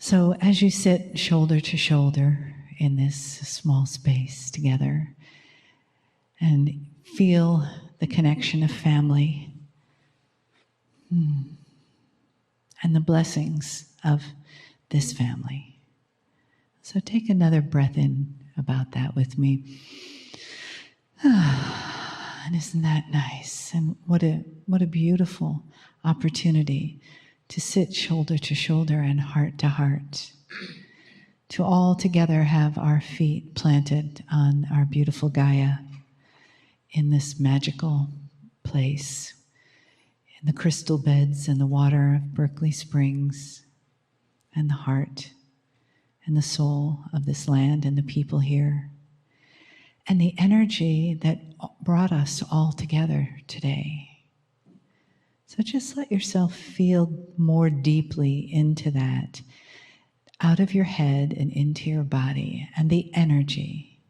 So as you sit shoulder to shoulder in this small space together and feel the connection of family and the blessings of this family. So take another breath in about that with me. And isn't that nice? And what a beautiful opportunity to sit shoulder to shoulder and heart to heart, to all together have our feet planted on our beautiful Gaia in this magical place, in the crystal beds and the water of Berkeley Springs, and the heart and the soul of this land and the people here, and the energy that brought us all together today. So just let yourself feel more deeply into that, out of your head and into your body, and the energy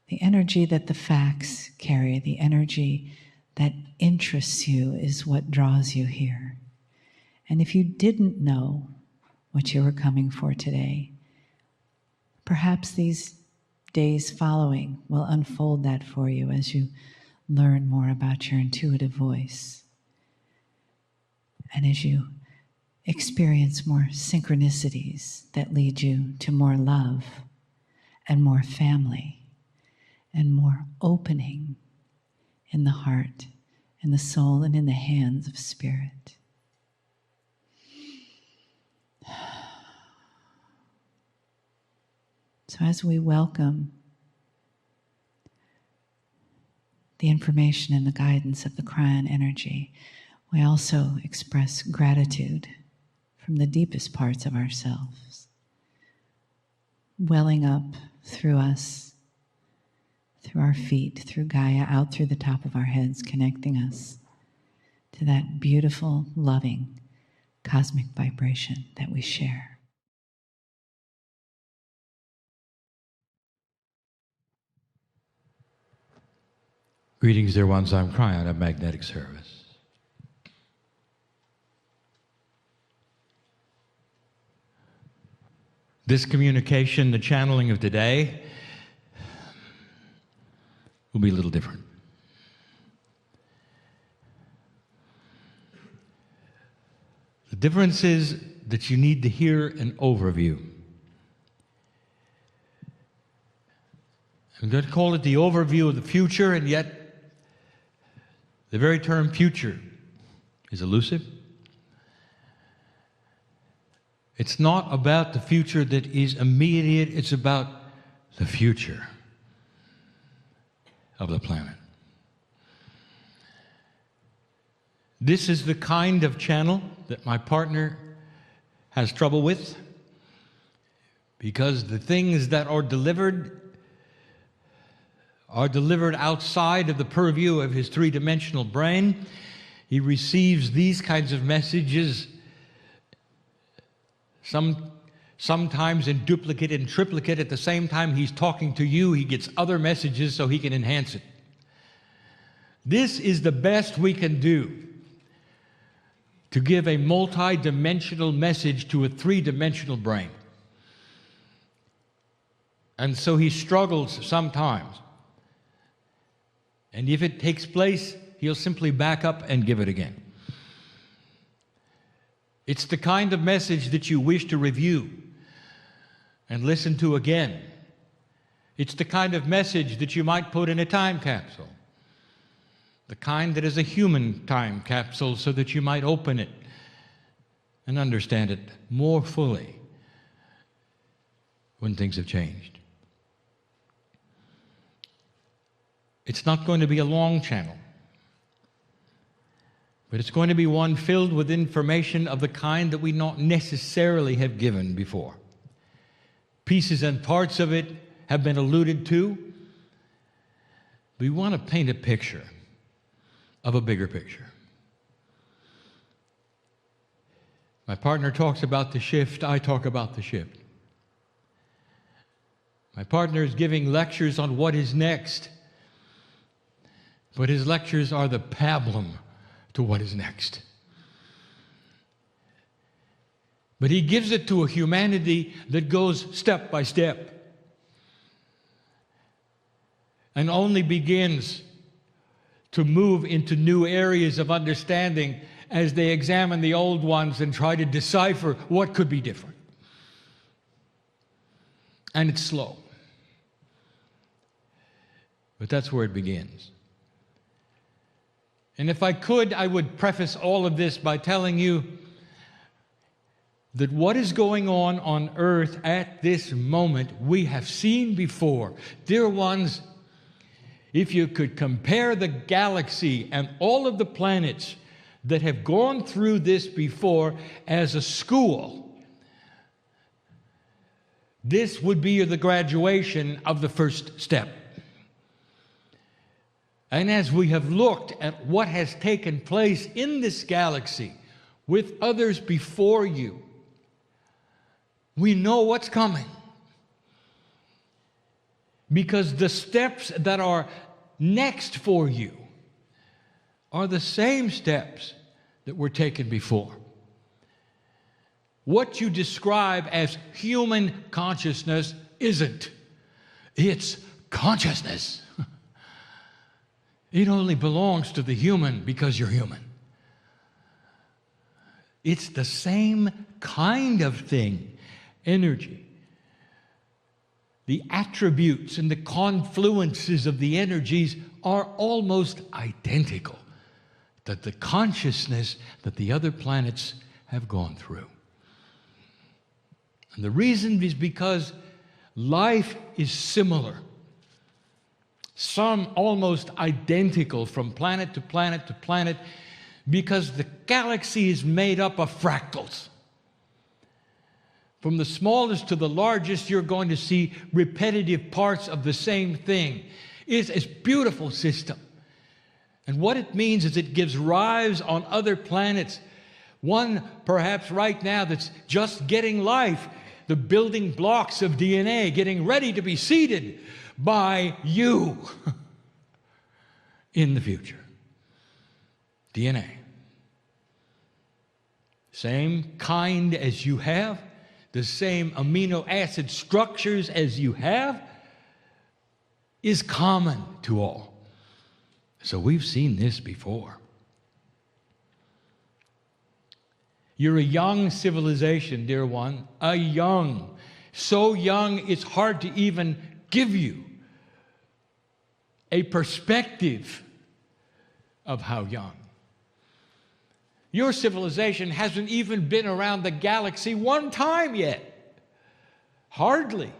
that the facts carry, the energy that interests you is what draws you here. And if you didn't know what you were coming for today, perhaps these days following will unfold that for you as you learn more about your intuitive voice. And as you experience more synchronicities that lead you to more love and more family and more opening in the heart, in the soul, and in the hands of spirit. So as we welcome the information and the guidance of the Kryon energy, we also express gratitude from the deepest parts of ourselves, welling up through us, through our feet, through Gaia, out through the top of our heads, connecting us to that beautiful, loving, cosmic vibration that we share. Greetings, dear ones. I'm Kryon of Magnetic Service. This communication, the channeling of today, will be a little different. The difference is that you need to hear an overview. I'm going to call it the overview of the future, and yet the very term future is elusive. It's not about the future that is immediate, it's about the future of the planet. This is the kind of channel that my partner has trouble with, because the things that are delivered outside of the purview of his three-dimensional brain. He receives these kinds of messages sometimes in duplicate and triplicate. At the same time he's talking to you, he gets other messages so he can enhance it. This is the best we can do to give a multi-dimensional message to a three-dimensional brain. And so he struggles sometimes. And if it takes place, he'll simply back up and give it again. It's the kind of message that you wish to review and listen to again. It's the kind of message that you might put in a time capsule. The kind that is a human time capsule, so that you might open it and understand it more fully when things have changed. It's not going to be a long channel, but it's going to be one filled with information of the kind that we not necessarily have given before. Pieces and parts of it have been alluded to. We want to paint a picture of a bigger picture. My partner talks about the shift, I talk about the shift. My partner is giving lectures on what is next, but his lectures are the pablum to what is next. But he gives it to a humanity that goes step by step and only begins to move into new areas of understanding as they examine the old ones and try to decipher what could be different. And it's slow. But that's where it begins. And if I could, I would preface all of this by telling you that what is going on Earth at this moment, we have seen before. Dear ones, if you could compare the galaxy and all of the planets that have gone through this before as a school, this would be the graduation of the first step. And as we have looked at what has taken place in this galaxy with others before you, we know what's coming. Because the steps that are next for you are the same steps that were taken before. What you describe as human consciousness isn't. It's consciousness. It only belongs to the human because you're human. It's the same kind of thing, energy. The attributes and the confluences of the energies are almost identical to the consciousness that the other planets have gone through. And the reason is because life is similar. Some almost identical from planet to planet to planet, because the galaxy is made up of fractals. From the smallest to the largest, you're going to see repetitive parts of the same thing. It's a beautiful system. And what it means is it gives rise on other planets. One, perhaps right now, that's just getting life, the building blocks of DNA, getting ready to be seeded by you in the future. DNA. Same kind as you have, the same amino acid structures as you have, is common to all. So we've seen this before. You're a young civilization, dear one, so young it's hard to even give you a perspective of how young. Your civilization hasn't even been around the galaxy one time yet. Hardly.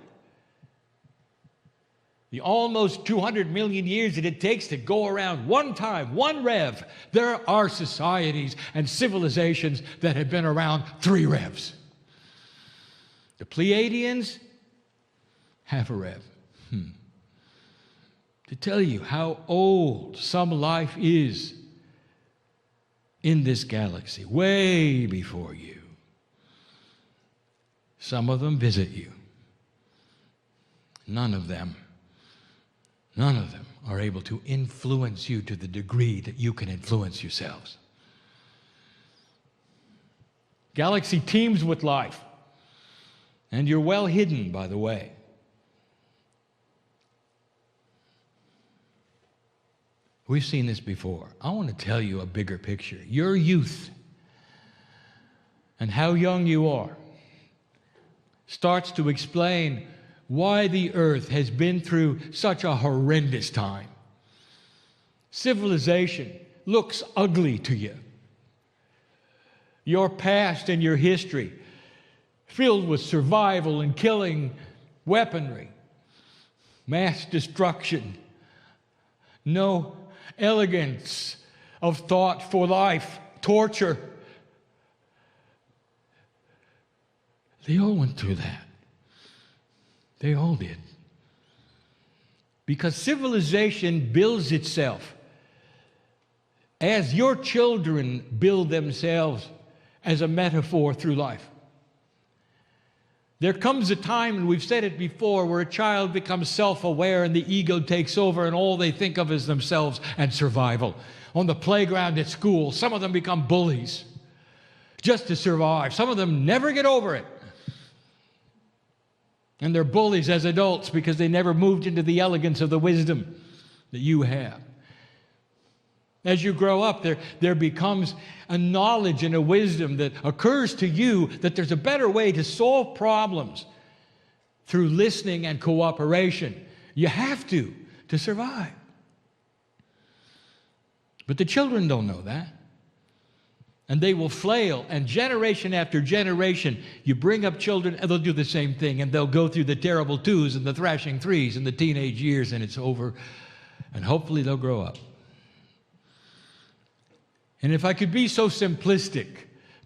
The almost 200 million years that it takes to go around one time, one rev. There are societies and civilizations that have been around 3 revs. The Pleiadians have a rev. To tell you how old some life is in this galaxy, way before you. Some of them visit you. None of them are able to influence you to the degree that you can influence yourselves. Galaxy teems with life, and you're well hidden, by the way. We've seen this before. I want to tell you a bigger picture. Your youth and how young you are starts to explain why the earth has been through such a horrendous time. Civilization looks ugly to you. Your past and your history filled with survival and killing, weaponry, mass destruction, no elegance of thought for life, torture. They all went through that. They all did. Because civilization builds itself as your children build themselves as a metaphor through life. There comes a time, and we've said it before, where a child becomes self-aware and the ego takes over and all they think of is themselves and survival. On the playground at school, some of them become bullies. just to survive. Some of them never get over it. And they're bullies as adults because they never moved into the elegance of the wisdom that you have. As you grow up, there becomes a knowledge and a wisdom that occurs to you that there's a better way to solve problems through listening and cooperation. You have to survive. But the children don't know that. And they will flail, and generation after generation, you bring up children, and they'll do the same thing, and they'll go through the terrible twos and the thrashing threes and the teenage years, and it's over, and hopefully they'll grow up. And if I could be so simplistic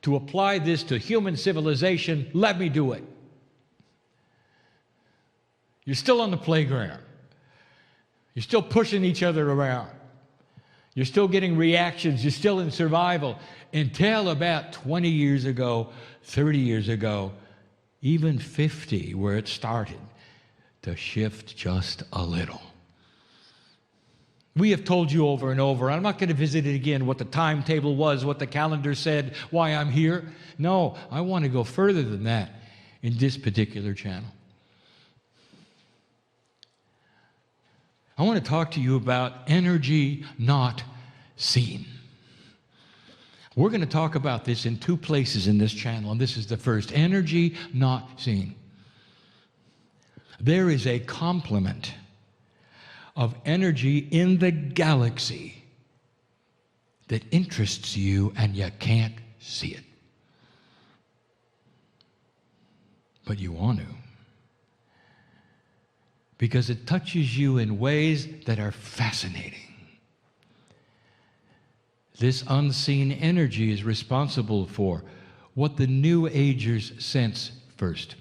to apply this to human civilization, let me do it. You're still on the playground. You're still pushing each other around. You're still getting reactions. You're still in survival. Until about 20 years ago, 30 years ago, even 50, where it started to shift just a little. We have told you over and over, I'm not going to visit it again, what the timetable was, what the calendar said, why I'm here. No, I want to go further than that in this particular channel. I want to talk to you about energy not seen. We're going to talk about this in two places in this channel, and this is the first. Energy not seen. There is a complement of energy in the galaxy that interests you, and you can't see it. But you want to. Because it touches you in ways that are fascinating. This unseen energy is responsible for what the New Agers sense first.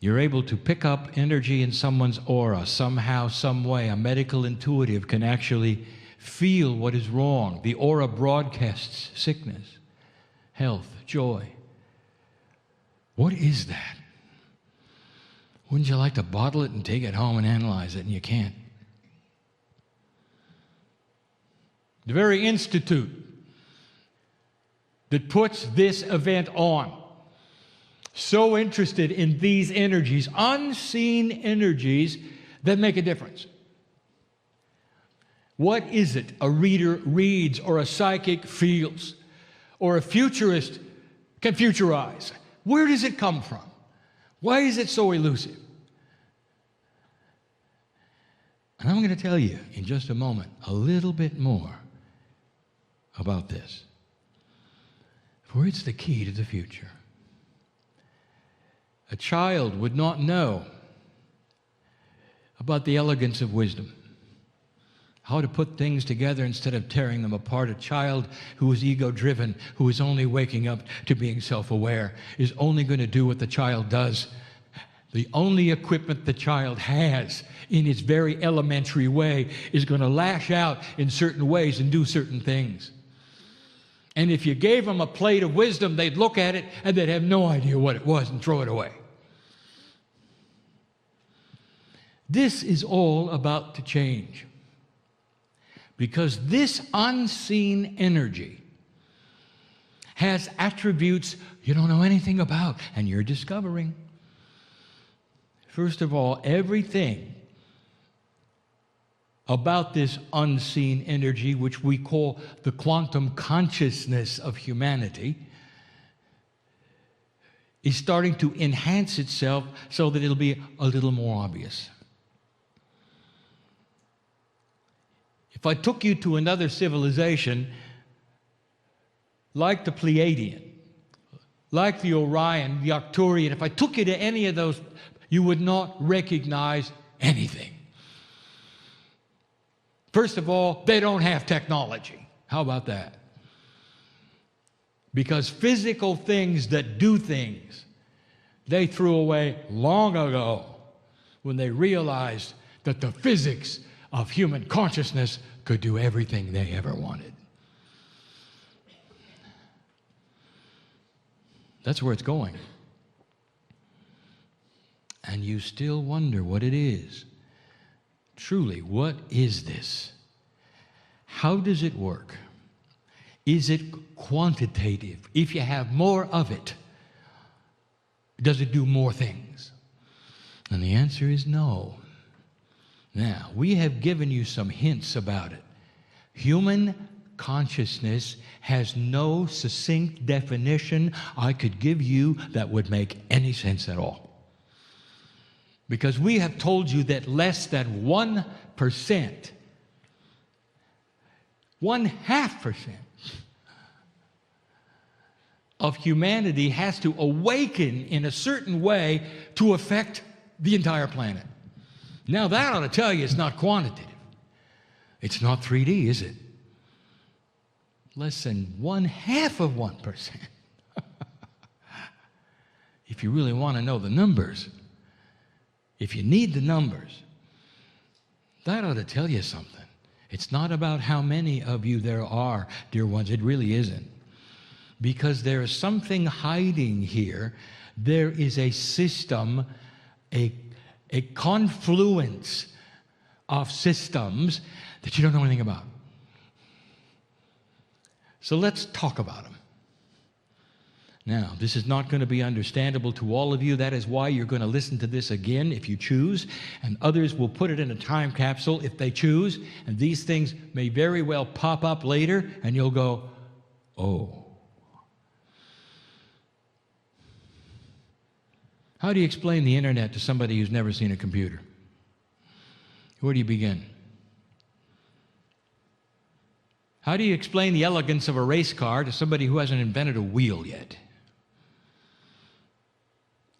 You're able to pick up energy in someone's aura somehow, some way. A medical intuitive can actually feel what is wrong. The aura broadcasts sickness, health, joy. What is that? Wouldn't you like to bottle it and take it home and analyze it, and you can't? The very institute that puts this event on, so interested in these energies, unseen energies that make a difference. What is it a reader reads, or a psychic feels, or a futurist can futurize? Where does it come from? Why is it so elusive? And I'm going to tell you in just a moment a little bit more about this. For it's the key to the future. A child would not know about the elegance of wisdom, how to put things together instead of tearing them apart. A child who is ego-driven, who is only waking up to being self-aware, is only going to do what the child does. The only equipment the child has in its very elementary way is going to lash out in certain ways and do certain things. And if you gave them a plate of wisdom, they'd look at it and they'd have no idea what it was and throw it away. This is all about to change. Because this unseen energy has attributes you don't know anything about, and you're discovering. First of all, everything about this unseen energy, which we call the quantum consciousness of humanity, is starting to enhance itself so that it'll be a little more obvious. If I took you to another civilization, like the Pleiadian, like the Orion, the Arcturian, if I took you to any of those, you would not recognize anything. First of all, they don't have technology. How about that? Because physical things that do things, they threw away long ago when they realized that the physics of human consciousness could do everything they ever wanted. That's where it's going. And you still wonder what it is. Truly, what is this? How does it work? Is it quantitative? If you have more of it, does it do more things? And the answer is no. Now, we have given you some hints about it. Human consciousness has no succinct definition I could give you that would make any sense at all. Because we have told you that less than 1%, 0.5% of humanity has to awaken in a certain way to affect the entire planet. Now that ought to tell you it's not quantitative. It's not 3D, is it? Less than 0.5%. If you really want to know the numbers, if you need the numbers, that ought to tell you something. It's not about how many of you there are, dear ones. It really isn't. Because there is something hiding here. There is a system, a confluence of systems that you don't know anything about. So let's talk about them. Now, this is not going to be understandable to all of you. That is why you're going to listen to this again if you choose, and others will put it in a time capsule if they choose, and these things may very well pop up later, and you'll go, oh. How do you explain the internet to somebody who's never seen a computer? Where do you begin? How do you explain the elegance of a race car to somebody who hasn't invented a wheel yet?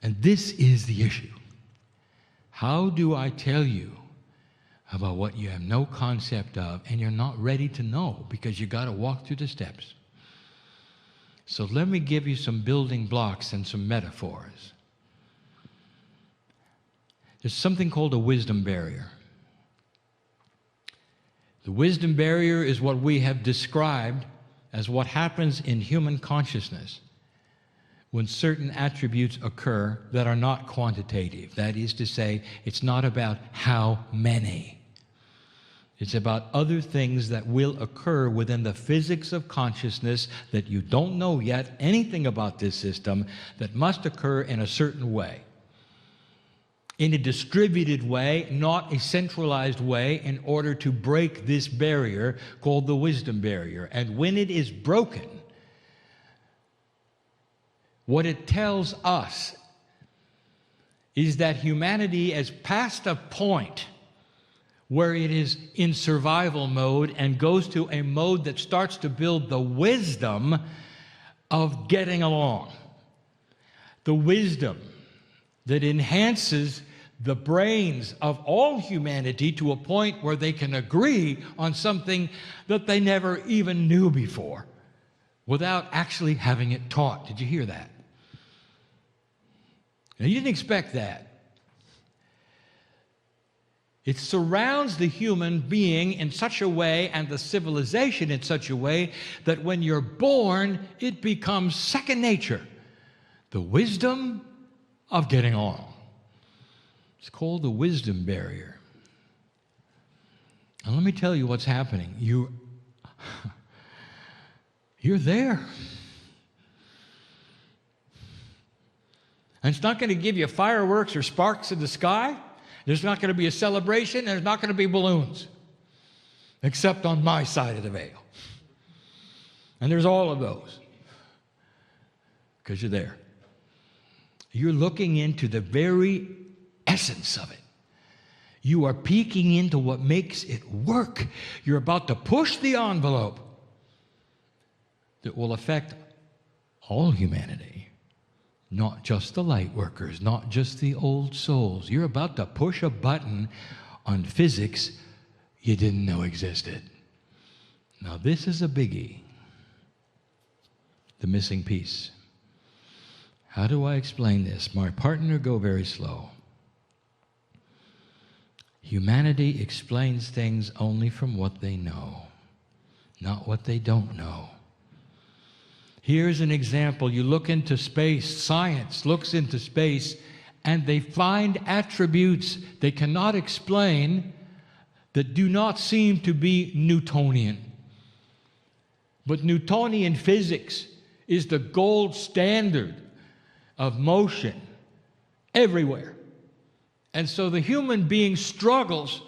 And this is the issue. How do I tell you about what you have no concept of and you're not ready to know because you got to walk through the steps? So let me give you some building blocks and some metaphors. There's something called a wisdom barrier. The wisdom barrier is what we have described as what happens in human consciousness when certain attributes occur that are not quantitative. That is to say, it's not about how many. It's about other things that will occur within the physics of consciousness that you don't know yet anything about this system that must occur in a certain way. In a distributed way, not a centralized way, in order to break this barrier called the wisdom barrier. And when it is broken, what it tells us is that humanity has passed a point where it is in survival mode and goes to a mode that starts to build the wisdom of getting along. The wisdom that enhances the brains of all humanity to a point where they can agree on something that they never even knew before without actually having it taught. Did you hear that? Now, you didn't expect that. It surrounds the human being in such a way and the civilization in such a way that when you're born, it becomes second nature. The wisdom of getting along. It's called the wisdom barrier. And let me tell you what's happening. You're there. And it's not going to give you fireworks or sparks in the sky. There's not going to be a celebration, and there's not going to be balloons. Except on my side of the veil. And there's all of those. Because you're there. You're looking into the very essence of it. You are peeking into what makes it work. You're about to push the envelope that will affect all humanity, not just the light workers, not just the old souls. You're about to push a button on physics you didn't know existed. Now, this is a biggie. The missing piece. How do I explain this? My partner, go very slow. Humanity explains things only from what they know, not what they don't know. Here's an example. You look into space, science looks into space, and they find attributes they cannot explain that do not seem to be Newtonian. But Newtonian physics is the gold standard of motion everywhere. And so the human being struggles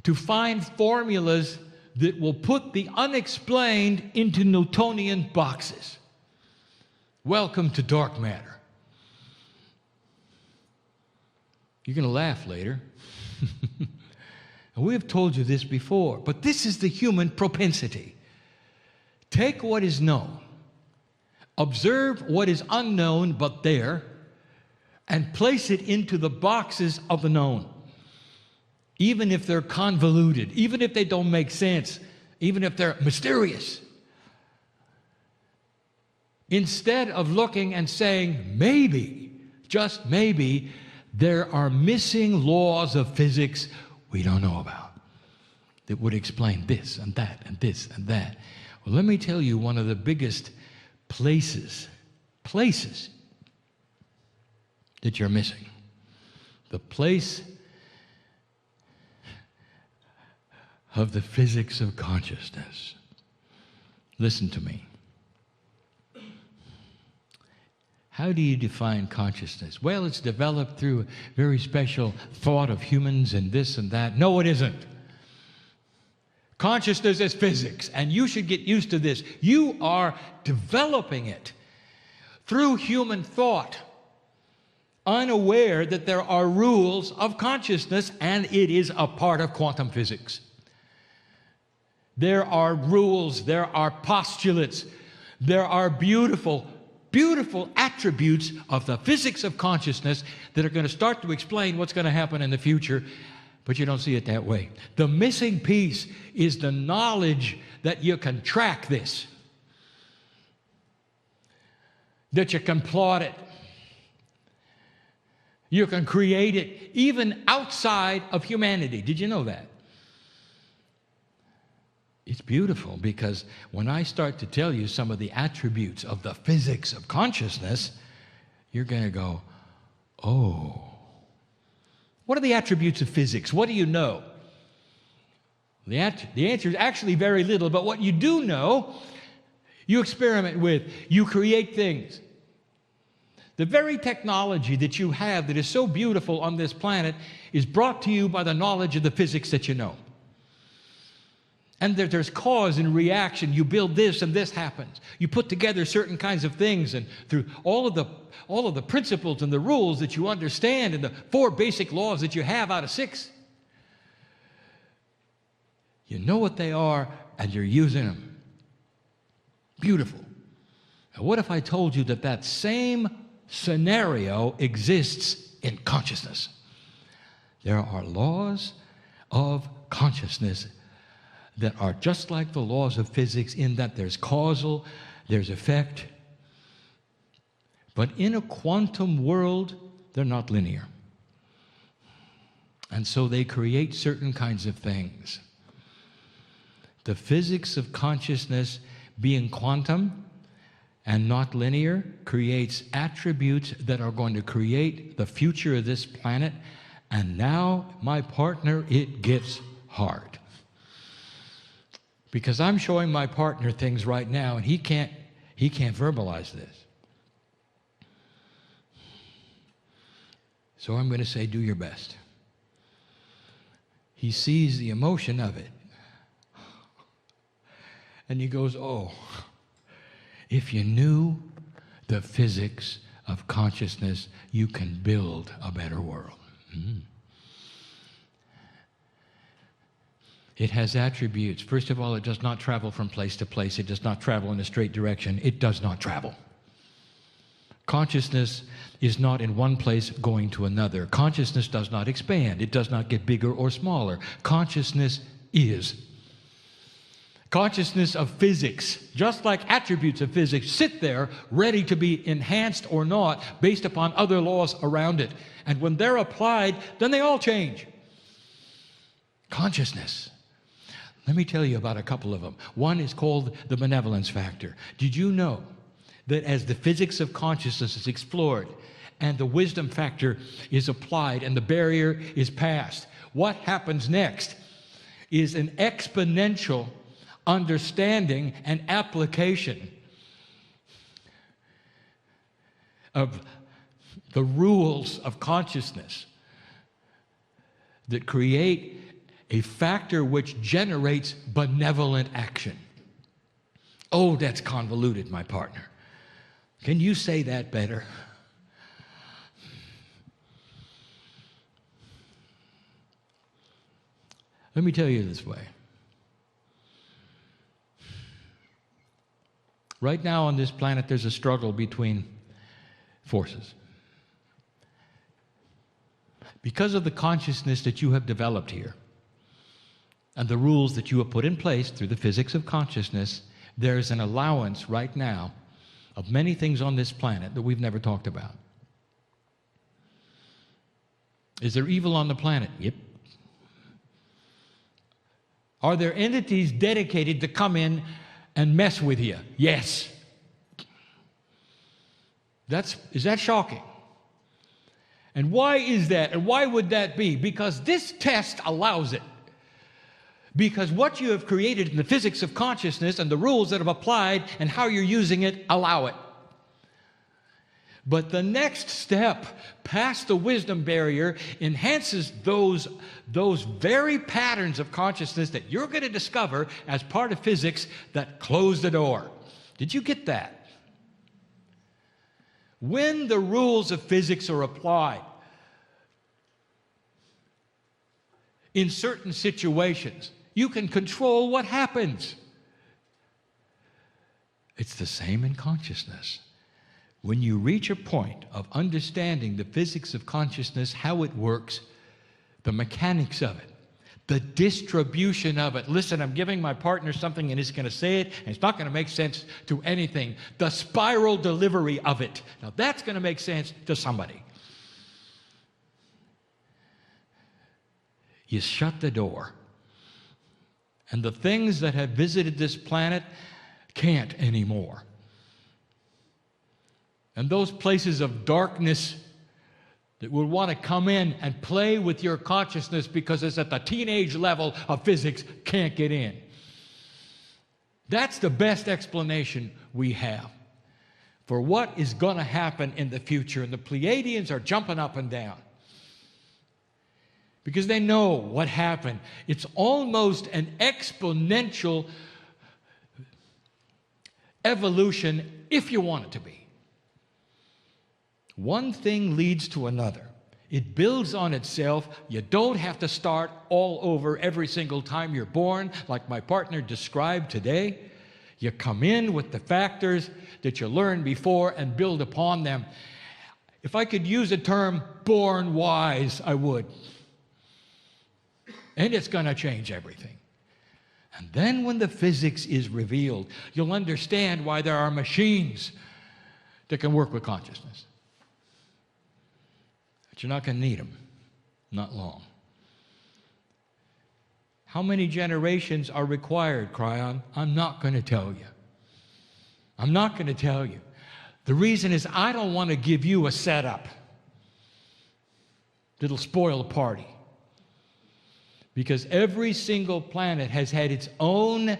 to find formulas that will put the unexplained into Newtonian boxes. Welcome to dark matter. You're going to laugh later. We have told you this before, but this is the human propensity. Take what is known, observe what is unknown but there, and place it into the boxes of the known. Even if they're convoluted, even if they don't make sense, even if they're mysterious. Instead of looking and saying, maybe, just maybe, there are missing laws of physics we don't know about that would explain this and that and this and that. Well, let me tell you one of the biggest places that you're missing. The place of the physics of consciousness. Listen to me. How do you define consciousness? Well, it's developed through a very special thought of humans and this and that. No, it isn't. Consciousness is physics, and you should get used to this. You are developing it through human thought, unaware that there are rules of consciousness, and it is a part of quantum physics. There are rules, there are postulates, there are beautiful attributes of the physics of consciousness that are going to start to explain what's going to happen in the future, but you don't see it that way. The missing piece is the knowledge that you can track this, that you can plot it, you can create it, even outside of humanity. Did you know that? It's beautiful, because when I start to tell you some of the attributes of the physics of consciousness, you're going to go, oh. What are the attributes of physics? What do you know? The answer is actually very little, but what you do know, you experiment with, you create things. The very technology that you have that is so beautiful on this planet is brought to you by the knowledge of the physics that you know. And there's cause and reaction. You build this and this happens. You put together certain kinds of things, and through all of the principles and the rules that you understand and the 4 basic laws that you have out of 6, you know what they are and you're using them. Beautiful. Now, what if I told you that that same scenario exists in consciousness? There are laws of consciousness that are just like the laws of physics, in that there's causal, there's effect. But in a quantum world, they're not linear. And so they create certain kinds of things. The physics of consciousness, being quantum and not linear, creates attributes that are going to create the future of this planet. And now, my partner, it gets hard. Because I'm showing my partner things right now, and he can't verbalize this. So I'm going to say, do your best. He sees the emotion of it. And he goes, oh, if you knew the physics of consciousness, you can build a better world. Mm-hmm. It has attributes. First of all, it does not travel from place to place. It does not travel in a straight direction. It does not travel. Consciousness is not in one place going to another. Consciousness does not expand. It does not get bigger or smaller. Consciousness is. Consciousness of physics, just like attributes of physics, sit there ready to be enhanced or not based upon other laws around it. And when they're applied, then they all change. Consciousness. Let me tell you about a couple of them. One is called the benevolence factor. Did you know that as the physics of consciousness is explored and the wisdom factor is applied and the barrier is passed, what happens next is an exponential understanding, and application of the rules of consciousness that create a factor which generates benevolent action. Oh, that's convoluted, my partner. Can you say that better? Let me tell you this way. Right now on this planet, there's a struggle between forces. Because of the consciousness that you have developed here and the rules that you have put in place through the physics of consciousness, there's an allowance right now of many things on this planet that we've never talked about. Is there evil on the planet? Yep. Are there entities dedicated to come in and mess with you? Yes. Is that shocking? And why is that? And why would that be? Because this test allows it. Because what you have created in the physics of consciousness and the rules that have applied and how you're using it allow it. But the next step past the wisdom barrier enhances those very patterns of consciousness that you're going to discover as part of physics that close the door. Did you get that? When the rules of physics are applied in certain situations, you can control what happens. It's the same in consciousness. When you reach a point of understanding the physics of consciousness, how it works, the mechanics of it, the distribution of it. Listen, I'm giving my partner something and he's going to say it, and it's not going to make sense to anything. The spiral delivery of it. Now that's going to make sense to somebody. You shut the door. And the things that have visited this planet can't anymore. And those places of darkness that would want to come in and play with your consciousness because it's at the teenage level of physics can't get in. That's the best explanation we have for what is going to happen in the future. And the Pleiadians are jumping up and down because they know what happened. It's almost an exponential evolution if you want it to be. One thing leads to another. It builds on itself. You don't have to start all over every single time you're born, like my partner described today. You come in with the factors that you learned before and build upon them. If I could use a term, born wise, I would. And it's going to change everything. And then when the physics is revealed, you'll understand why there are machines that can work with consciousness. But you're not going to need them. Not long. How many generations are required, Kryon? I'm not going to tell you. I'm not going to tell you. The reason is I don't want to give you a setup that'll spoil the party. Because every single planet has had its own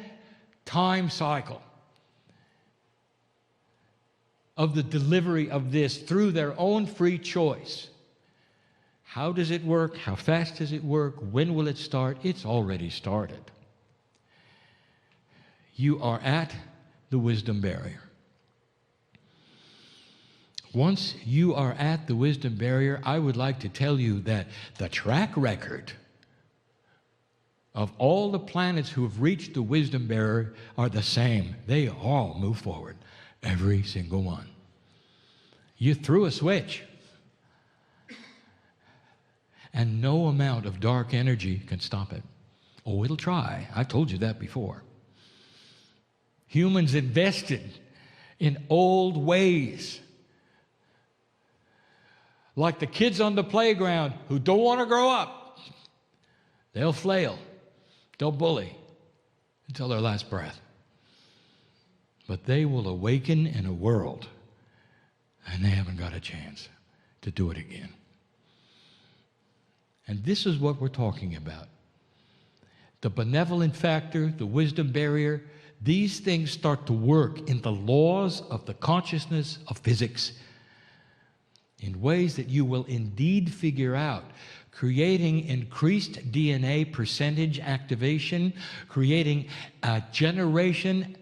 time cycle of the delivery of this through their own free choice. How does it work? How fast does it work? When will it start? It's already started. You are at the wisdom barrier. Once you are at the wisdom barrier, I would like to tell you that the track record of all the planets who have reached the wisdom barrier are the same. They all move forward, every single one. You threw a switch, and no amount of dark energy can stop it. Oh, it'll try. I've told you that before. Humans invested in old ways, like the kids on the playground who don't want to grow up. They'll flail. They'll bully until their last breath. But they will awaken in a world, and they haven't got a chance to do it again. And this is what we're talking about. the benevolent factor, the wisdom barrier, these things start to work in the laws of the consciousness of physics in ways that you will indeed figure out, creating increased DNA percentage activation, creating a generation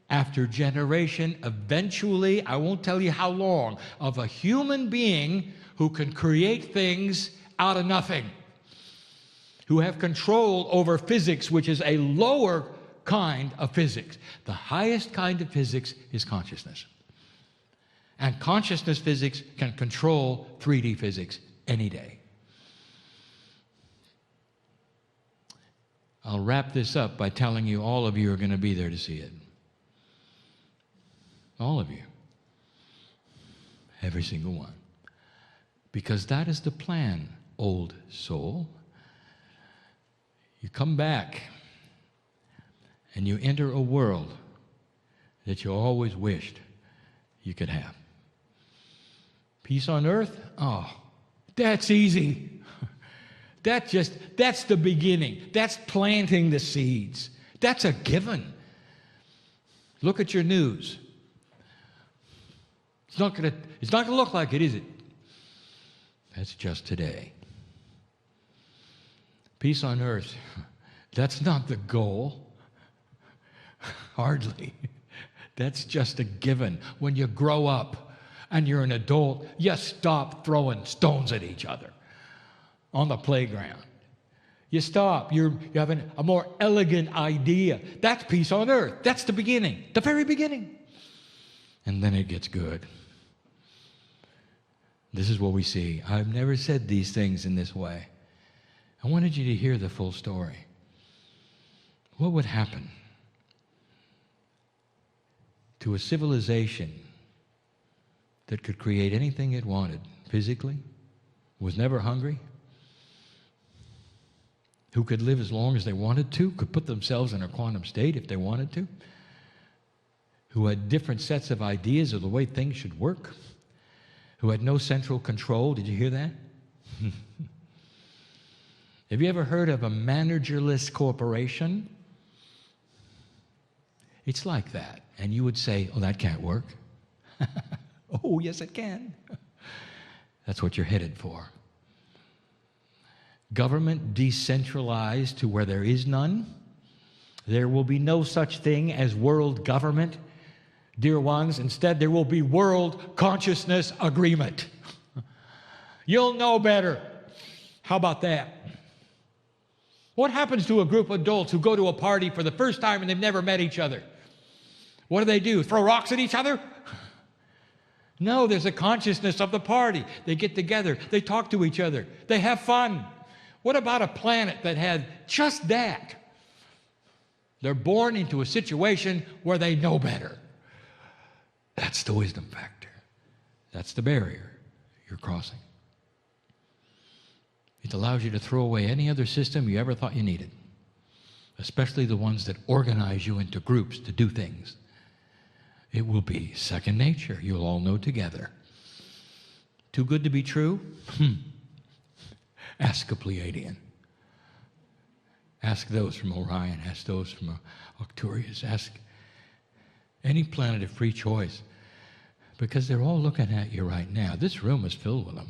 after generation, eventually, I won't tell you how long, of a human being who can create things out of nothing, who have control over physics, which is a lower kind of physics. The highest kind of physics is consciousness. And consciousness physics can control 3D physics any day. I'll wrap this up by telling you all of you are going to be there to see it. All of you. Every single one. Because that is the plan, old soul. You come back and you enter a world that you always wished you could have. Peace on earth? Oh, that's easy. That's the beginning. That's planting the seeds. That's a given. Look at your news. It's not gonna look like it, is it? That's just today. Peace on earth. That's not the goal. Hardly. That's just a given. When you grow up and you're an adult, you stop throwing stones at each other on the playground. You stop. You have a more elegant idea. That's peace on earth. That's the beginning, the very beginning. And then it gets good. This is what we see. I've never said these things in this way. I wanted you to hear the full story. What would happen to a civilization that could create anything it wanted physically, was never hungry, who could live as long as they wanted to, could put themselves in a quantum state if they wanted to, who had different sets of ideas of the way things should work, who had no central control? Did you hear that? Have you ever heard of a managerless corporation? It's like that. And you would say, oh, that can't work. Oh, yes, it can. That's what you're headed for. Government decentralized to where there is none. There will be no such thing as world government, dear ones. Instead, there will be world consciousness agreement. You'll know better. How about that? What happens to a group of adults who go to a party for the first time and they've never met each other? What do? Throw rocks at each other? No, there's a consciousness of the party. They get together. They talk to each other. They have fun. What about a planet that had just that? They're born into a situation where they know better. That's the wisdom factor. That's the barrier you're crossing. It allows you to throw away any other system you ever thought you needed, especially the ones that organize you into groups to do things. It will be second nature. You'll all know together. Too good to be true? Ask a Pleiadian. Ask those from Orion. Ask those from Arcturus. Ask any planet of free choice, because they're all looking at you right now. This room is filled with them.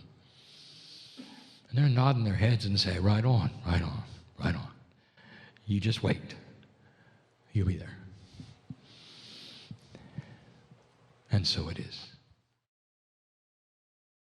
And they're nodding their heads and say, right on, right on, right on. You just wait. You'll be there. And so it is.